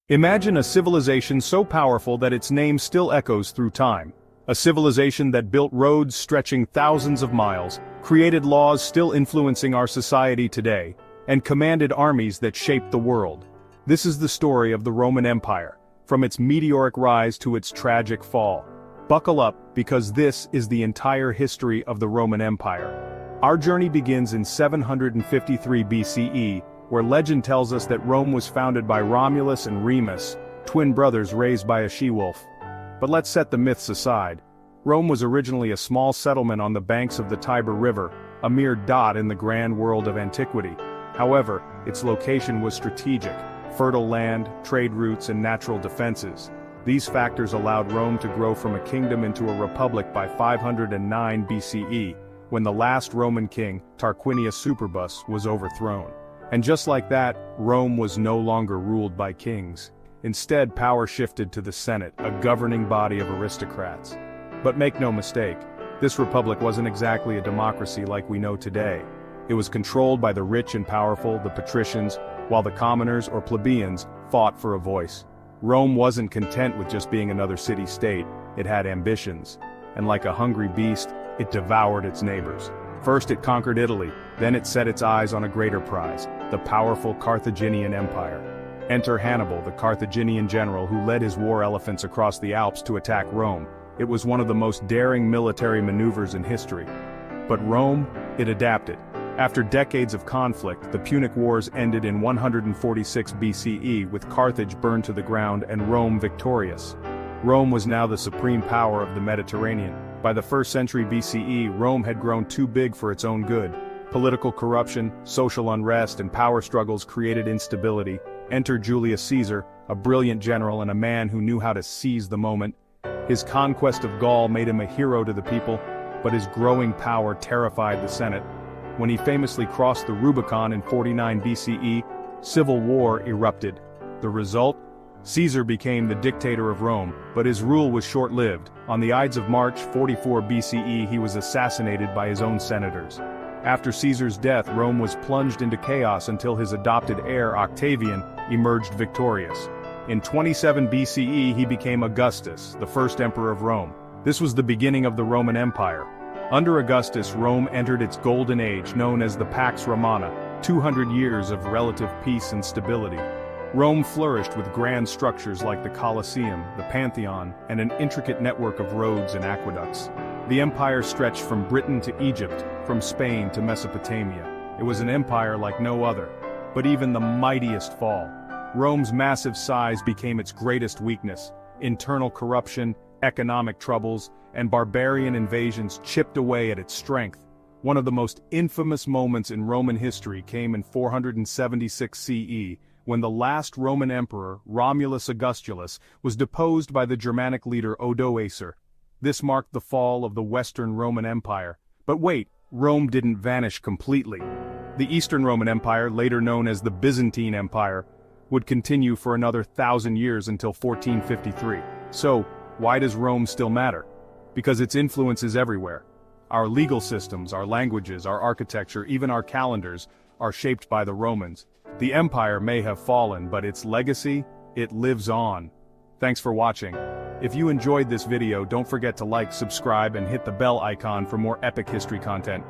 Imagine a civilization so powerful that its name still echoes through time. A civilization that built roads stretching thousands of miles, created laws still influencing our society today, and commanded armies that shaped the world. This is the story of the Roman Empire, from its meteoric rise to its tragic fall. Buckle up, because this is the entire history of the Roman Empire. Our journey begins in 753 BCE, where legend tells us that Rome was founded by Romulus and Remus, twin brothers raised by a she-wolf. But let's set the myths aside. Rome was originally a small settlement on the banks of the Tiber River, a mere dot in the grand world of antiquity. However, its location was strategic: fertile land, trade routes, and natural defenses. These factors allowed Rome to grow from a kingdom into a republic by 509 BCE, when the last Roman king, Tarquinius Superbus, was overthrown. And just like that, Rome was no longer ruled by kings. Instead, power shifted to the Senate, a governing body of aristocrats. But make no mistake, this republic wasn't exactly a democracy like we know today. It was controlled by the rich and powerful, the patricians, while the commoners or plebeians fought for a voice. Rome wasn't content with just being another city-state, it had ambitions. And like a hungry beast, it devoured its neighbors. First it conquered Italy, then it set its eyes on a greater prize, the powerful Carthaginian Empire. Enter Hannibal, the Carthaginian general who led his war elephants across the Alps to attack Rome. It was one of the most daring military maneuvers in history. But Rome, it adapted. After decades of conflict, the Punic Wars ended in 146 BCE with Carthage burned to the ground and Rome victorious. Rome was now the supreme power of the Mediterranean. By the 1st century BCE, Rome had grown too big for its own good. Political corruption, social unrest, and power struggles created instability. Enter Julius Caesar, a brilliant general and a man who knew how to seize the moment. His conquest of Gaul made him a hero to the people, but his growing power terrified the Senate. When he famously crossed the Rubicon in 49 BCE, civil war erupted. The result? Caesar became the dictator of Rome, but his rule was short-lived. On the Ides of March 44 BCE he was assassinated by his own senators. After Caesar's death, Rome was plunged into chaos until his adopted heir Octavian emerged victorious. In 27 BCE he became Augustus, the first emperor of Rome. This was the beginning of the Roman Empire. Under Augustus, Rome entered its golden age known as the Pax Romana, 200 years of relative peace and stability. Rome flourished with grand structures like the Colosseum, the Pantheon, and an intricate network of roads and aqueducts. The empire stretched from Britain to Egypt, from Spain to Mesopotamia. It was an empire like no other. But even the mightiest fall. Rome's massive size became its greatest weakness. Internal corruption, economic troubles, and barbarian invasions chipped away at its strength. One of the most infamous moments in Roman history came in 476 CE, when the last Roman emperor, Romulus Augustulus, was deposed by the Germanic leader Odoacer. This marked the fall of the Western Roman Empire. But wait, Rome didn't vanish completely. The Eastern Roman Empire, later known as the Byzantine Empire, would continue for another 1,000 years until 1453. So, why does Rome still matter? Because its influence is everywhere. Our legal systems, our languages, our architecture, even our calendars, are shaped by the Romans. The empire may have fallen, but its legacy, it lives on. Thanks for watching. If you enjoyed this video, don't forget to like, subscribe, and hit the bell icon for more epic history content.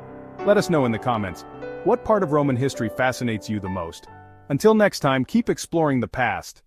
Let us know in the comments, what part of Roman history fascinates you the most? Until next time, keep exploring the past.